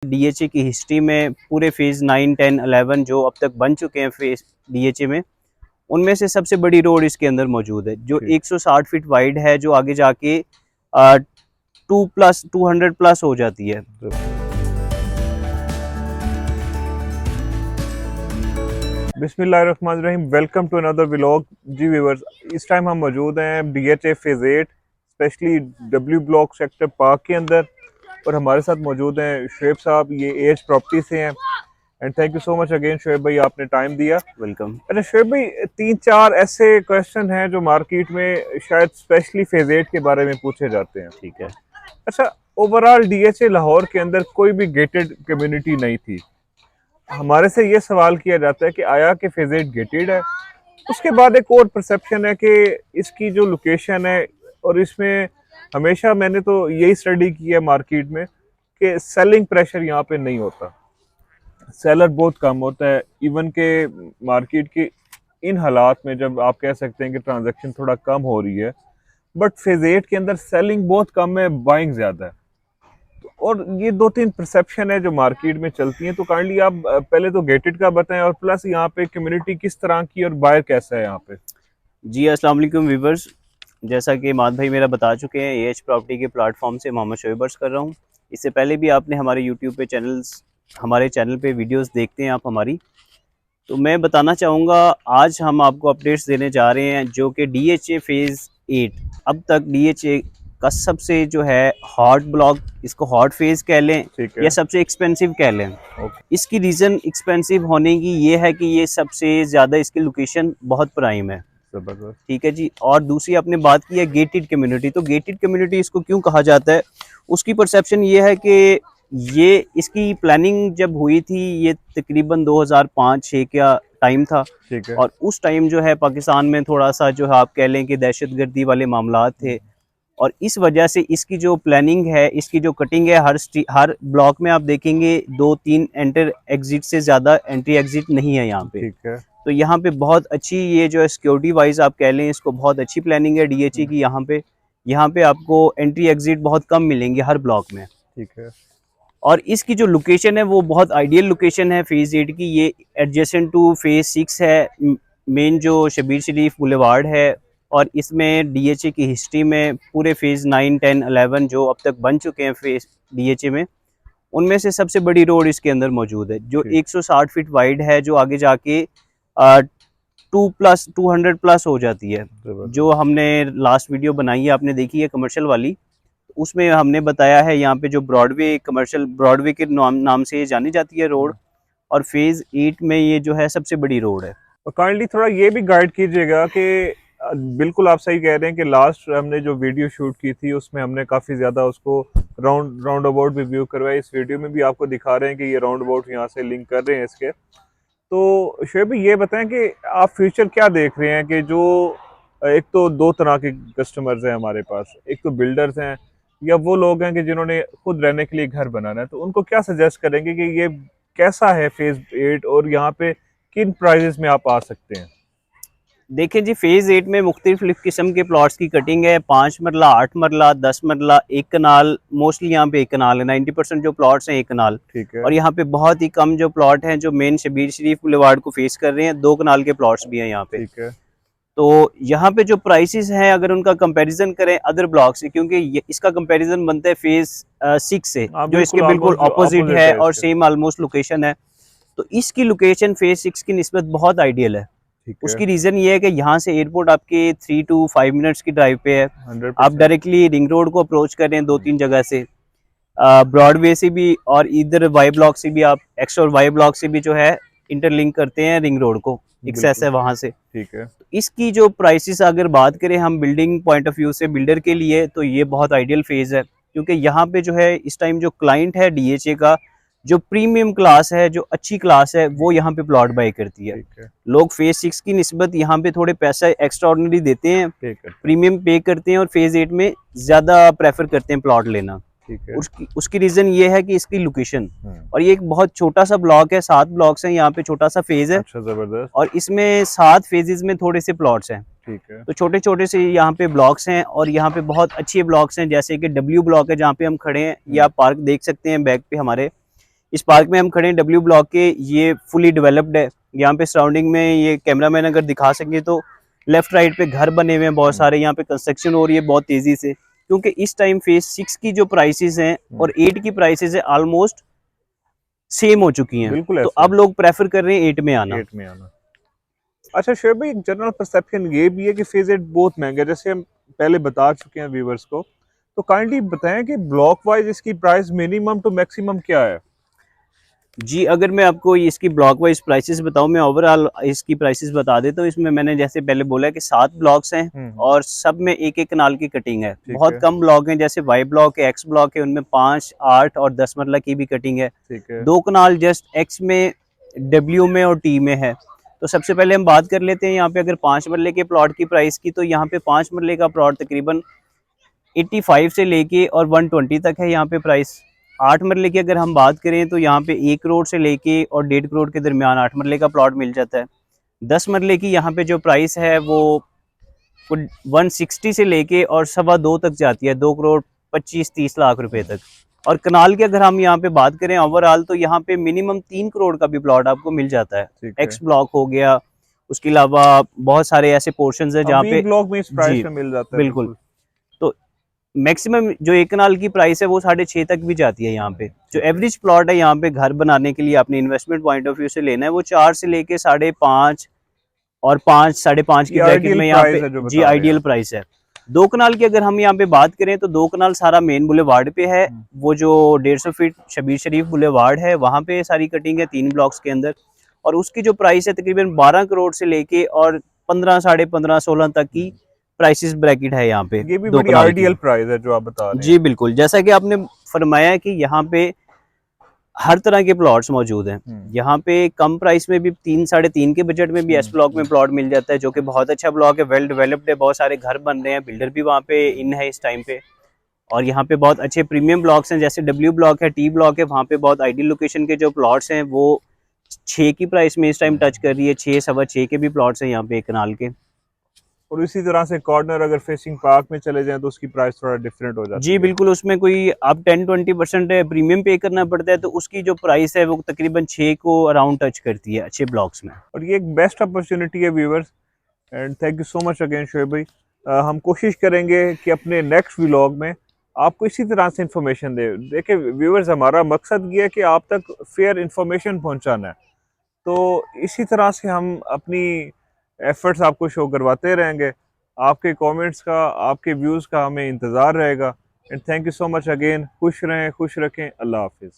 DHA की history में पूरे फेज़ 9, 10, 11 जो अब तक बन चुके हैं फेज़ डीएचए में, उनमें से सबसे बड़ी रोड इसके अंदर मौजूद है जो 160 फीट वाइड है, जो आगे जाके 200 प्लस हो जाती है। बिस्मिल्लाहिर्रहमानिर्रहीम, वेलकम टू अनदर व्लॉग। जी व्यूअर्स, इस टाइम हम मौजूद हैं DHA phase 8 specially W block sector park के अंदर, और हमारे साथ मौजूद हैं शुएब साहब, ये एज प्रॉपर्टी से हैं। And thank you so much again Shoaib भाई, आपने टाइम दिया। वेलकम। अच्छा शुएब भाई, 3-4 ऐसे क्वेश्चन हैं जो मार्केट में शायद स्पेशली फेज़ 8 के बारे में पूछे जाते हैं। ठीक है। अच्छा, ओवरऑल डीएचए लाहौर के अंदर कोई भी गेटेड कम्युनिटी नहीं थी। हमारे से ये सवाल किया जाता है कि आया कि फेज़ 8 गेटेड है। उसके बाद एक और परसेप्शन है कि इसकी जो लोकेशन है, और इसमें हमेशा मैंने तो यही स्टडी की है मार्केट में कि सेलिंग प्रेशर यहाँ पे नहीं होता, सेलर बहुत कम होता है। इवन के मार्केट के इन हालात में जब आप कह सकते हैं कि ट्रांजैक्शन थोड़ा कम हो रही है, बट फेज़ 8 के अंदर सेलिंग बहुत कम है, बाइंग ज़्यादा है। और ये 2-3 परसेप्शन है जो मार्केट में चलती हैं। तो काइंडली आप पहले तो गेटेड का बताएं, और प्लस यहाँ पे कम्युनिटी किस तरह की और बायर कैसा है यहाँ पे। जी अस्सलाम वालेकुम व्यूवर्स, जैसा कि माद भाई मेरा बता चुके हैं, एज प्रॉपर्टी के प्लेटफॉर्म से मोहम्मद शुएब अर्ज़ कर रहा हूँ। इससे पहले भी आपने हमारे यूट्यूब पे हमारे चैनल पे वीडियोस देखते हैं आप हमारी, तो मैं बताना चाहूँगा आज हम आपको अपडेट्स देने जा रहे हैं जो कि डीएचए फेज़ 8 अब तक डीएचए का सबसे जो है हॉट ब्लॉक, इसको हॉट फेज़ कह लें या सबसे एक्सपेंसिव कह लें। इसकी रीज़न एक्सपेंसिव होने की ये है कि ये सबसे ज़्यादा इसकी लोकेशन बहुत प्राइम है। ठीक है जी। और दूसरी आपने बात की है गेटेड कम्युनिटी, तो गेटेड कम्युनिटी इसको क्यों कहा जाता है, उसकी परसेप्शन ये है कि ये इसकी प्लानिंग जब हुई थी, ये तकरीबन 2005-6 का टाइम था। और उस टाइम जो है पाकिस्तान में थोड़ा सा जो है आप कह लें कि दहशतगर्दी वाले मामलात थे, और इस वजह से इसकी जो प्लानिंग है, इसकी जो कटिंग है, हर ब्लॉक में आप देखेंगे 2-3 एंटर एग्जिट से ज़्यादा एंट्री एग्जिट नहीं है यहाँ पे। तो यहाँ पे बहुत अच्छी ये जो है सिक्योरिटी वाइज आप कह लें, इसको बहुत अच्छी प्लानिंग है डीएचए की। यहाँ पे आपको एंट्री एग्जिट बहुत कम मिलेंगे हर ब्लॉक में। ठीक है। और इसकी जो लोकेशन है वो बहुत आइडियल लोकेशन है फेज़ 8 की। ये एडजेसेंट टू फेज़ 6 है, मेन जो शबीर शरीफ बुलेवार्ड है। और इसमें डीएचए की हिस्ट्री में पूरे फेज़ 9, 10, 11 जो अब तक बन चुके हैं फेज़ डीएचए में, उनमें से सबसे बड़ी रोड इसके अंदर मौजूद है जो 160 फीट वाइड है, जो आगे जाके 200 प्लस हो जाती है। जो हमने लास्ट वीडियो बनाई है, आपने देखी है कमर्शियल वाली, उसमें हमने बताया है यहाँ पे जो ब्रॉडवे के नाम से जानी जाती है रोड, और फेज़ 8 में ये जो है सबसे बड़ी रोड है। और काइंडली थोड़ा ये भी गाइड कीजिएगा कि बिल्कुल आप सही कह रहे हैं कि लास्ट हमने जो वीडियो शूट की थी उसमें हमने काफ़ी ज़्यादा उसको राउंड अबाउट भी व्यू करवाया। इस वीडियो में भी आपको दिखा रहे हैं कि ये राउंड अबाउट यहाँ से लिंक कर रहे हैं इसके। तो शुएब भाई ये बताएं कि आप फ्यूचर क्या देख रहे हैं कि जो एक तो 2 तरह के कस्टमर्स हैं हमारे पास, एक तो बिल्डर्स हैं या वो लोग हैं कि जिन्होंने खुद रहने के लिए घर बनाना है, तो उनको क्या सजेस्ट करेंगे कि ये कैसा है फेज़ 8 और यहाँ पे किन प्राइजेस में आप आ सकते हैं। देखें जी, फेज़ 8 में मुख्तलिफ किस्म के प्लॉट्स की कटिंग है। 5 मरला, 8 मरला, 10 मरला, 1 कनाल, मोस्टली यहाँ पे 1 कनाल है। 90% जो प्लॉट्स हैं 1 कनाल। ठीक है। और यहाँ पे बहुत ही कम जो प्लॉट हैं जो मेन शबीर शरीफ बुलेवार्ड को फेस कर रहे हैं, 2 कनाल के प्लॉट्स भी हैं यहाँ पे। ठीक है। तो यहाँ पे जो प्राइसेस हैं, अगर उनका कंपैरिजन करें अदर ब्लॉक से, क्योंकि इसका कंपैरिजन बनता है फेज़ 6 से, जो इसके बिल्कुल ऑपोजिट है और सेम ऑलमोस्ट लोकेशन है। तो इसकी लोकेशन फेज़ 6 की निस्बत बहुत आइडियल है। उसकी रीज़न ये है कि यहाँ से एयरपोर्ट आपके 3 to 5 मिनट्स की ड्राइव पे है। आप डायरेक्टली रिंग रोड को अप्रोच कर रहे हैं 2-3 जगह से, ब्रॉडवे से भी, और इधर वाई ब्लॉक से भी, आप एक्स और वाई ब्लॉक से भी जो है इंटरलिंक करते हैं रिंग रोड को, एक्सेस है वहाँ से। ठीक है। इसकी जो प्राइसेस अगर बात करें हम बिल्डिंग पॉइंट ऑफ व्यू से बिल्डर के लिए, तो ये बहुत आइडियल फेज़ है, क्योंकि यहाँ पे जो है इस टाइम जो क्लाइंट है डीएचए का, जो प्रीमियम क्लास है, जो अच्छी क्लास है, वो यहाँ पे प्लॉट बाई करती है। लोग फेज़ 6 की निस्बत यहाँ पे थोड़े पैसा एक्स्ट्रा ऑर्डिनरी देते हैं, प्रीमियम पे करते हैं, और फेज़ 8 में ज़्यादा प्रेफर करते हैं प्लॉट लेना। उसकी रीज़न ये है कि इसकी लोकेशन, और ये एक बहुत छोटा सा ब्लॉक है, 7 ब्लॉक्स हैं यहाँ पे, छोटा सा फेज़ है। अच्छा, जबरदस्त। और इसमें 7 फेजेस में थोड़े से प्लॉट्स हैं। ठीक है। तो छोटे छोटे से यहाँ पे ब्लॉक्स हैं, और यहाँ पे बहुत अच्छे ब्लॉक्स हैं, जैसे कि डब्ल्यू ब्लॉक है जहाँ पे हम खड़े हैं, ये आप पार्क देख सकते हैं बैक पे हमारे। इस पार्क में हम खड़े हैं डब्ल्यू ब्लॉक के, ये फुली डेवलप्ड है। यहाँ पे सराउंडिंग में ये कैमरामैन अगर दिखा सके तो लेफ्ट राइट पे घर बने हुए हैं बहुत सारे, यहाँ पे कंस्ट्रक्शन हो रही है बहुत तेजी से, क्योंकि इस टाइम फेज 6 की जो प्राइसेस हैं और 8 की प्राइसेस है ऑलमोस्ट सेम हो चुकी हैं, बिल्कुल तो ऐसा अब लोग प्रेफर कर रहे हैं 8 में आना। 8 में आना। अच्छा शोएब भाई, एक जनरल परसेप्शन ये भी है कि फेज 8 बहुत महंगा है, जैसे हम पहले बता चुके हैं व्यूवर्स को, तो काइंडली बताएं कि ब्लॉक वाइज इसकी प्राइस मिनिमम टू मैक्सिमम क्या है। जी, अगर मैं आपको इसकी ब्लॉक वाइज प्राइसेस बताऊं, मैं ओवरऑल इसकी प्राइसेस बता देता हूँ। इसमें मैंने जैसे पहले बोला कि 7 ब्लॉक्स हैं और सब में एक एक कनाल की कटिंग है। बहुत है। कम ब्लॉक हैं, जैसे वाई ब्लॉक है, एक्स ब्लॉक है, उनमें 5, 8 और 10 मरला की भी कटिंग है। ठीक है। 2 कनाल जस्ट एक्स में, डब्ल्यू में और टी में है। तो सबसे पहले हम बात कर लेते हैं यहाँ पे अगर 5 मरले के प्लॉट की प्राइस की, तो यहाँ पे 5 मरले का प्लॉट तकरीबन 85 से लेके और 120 तक है यहाँ पे प्राइस। 8 मरले की अगर हम बात करें तो यहाँ पे 1 करोड़ से लेके और 1.5 करोड़ के दरमियान 8 मरले का प्लॉट मिल जाता है। 10 मरले की यहाँ पे जो प्राइस है वो 160 से लेके और 2.25 तक जाती है, 2 करोड़ 25-30 लाख रुपए तक। और कनाल की अगर हम यहाँ पे बात करें ओवरऑल, तो यहाँ पे मिनिमम 3 करोड़ का भी प्लॉट आपको मिल जाता है। एक्स ब्लॉक हो गया, उसके अलावा बहुत सारे ऐसे पोर्शंस है जहाँ पे ब्लॉक में इस प्राइस जी में मिल जाता है। बिल्कुल। तो मैक्सिमम जो 1 कनाल की प्राइस है वो 6.5 तक भी जाती है यहाँ पे। जो एवरेज प्लॉट है यहाँ पे घर बनाने के लिए अपने इन्वेस्टमेंट पॉइंट ऑफ व्यू से लेना है, वो 4 से लेके 5.5 और 5, 5.5 की ब्रैकेट में यहाँ पे जी आइडियल प्राइस है। 2 कनाल की अगर हम यहाँ पे बात करें तो 2 कनाल सारा मेन बुलेवार्ड पे है, वो जो 150 फीट शबीर शरीफ बुलेवार्ड है वहाँ पे सारी कटिंग है 3 ब्लॉक्स के अंदर। और उसकी जो प्राइस है तकरीबन 12 करोड़ से लेके और 15, 15.5, 16 तक की प्राइसेस ब्रैकेट है यहाँ पे। ये भी बड़ी आइडियल प्राइस है जो आप बता रहे हैं। जी बिल्कुल, जैसा कि आपने फरमाया कि यहाँ पे हर तरह के प्लॉट्स मौजूद हैं। यहाँ पे कम प्राइस में भी 3, 3.5 के बजट में भी एस ब्लॉक में प्लॉट मिल जाता है, जो कि बहुत अच्छा ब्लॉक है, वेल डेवलप्ड है, बहुत सारे घर बन रहे हैं, बिल्डर भी वहाँ पे इन है इस टाइम पे। और यहाँ पे बहुत अच्छे प्रीमियम ब्लॉक्स हैं, जैसे डब्ल्यू ब्लॉक है, टी ब्लॉक है, वहाँ पे बहुत आइडियल लोकेशन के जो प्लॉट्स हैं वो 6 की प्राइस में इस टाइम टच कर रही है। 6, 6.25 के भी प्लॉट्स हैं यहाँ पे एक कनाल के। और इसी तरह से कॉर्नर अगर फेसिंग पार्क में चले जाएं तो उसकी प्राइस थोड़ा डिफरेंट हो जाती है। जी बिल्कुल, उसमें कोई आप 10-20% प्रीमियम पे करना पड़ता है, तो उसकी जो प्राइस है वो तकरीबन 6 को अराउंड टच करती है अच्छे ब्लॉक्स में। और ये एक बेस्ट अपॉर्चुनिटी है viewers, and thank you so much again Shoaib भाई। हम कोशिश करेंगे कि अपने नेक्स्ट व्लॉग में आपको इसी तरह से इंफॉर्मेशन दे। देखिए व्यूवर्स, हमारा मकसद ये है कि आप तक फेयर इंफॉर्मेशन पहुंचाना है, तो इसी तरह से हम अपनी एफर्ट्स आपको शो करवाते रहेंगे। आपके कमेंट्स का, आपके व्यूज़ का हमें इंतज़ार रहेगा। And thank you so much again. खुश रहें, खुश रखें। अल्लाह हाफिज़।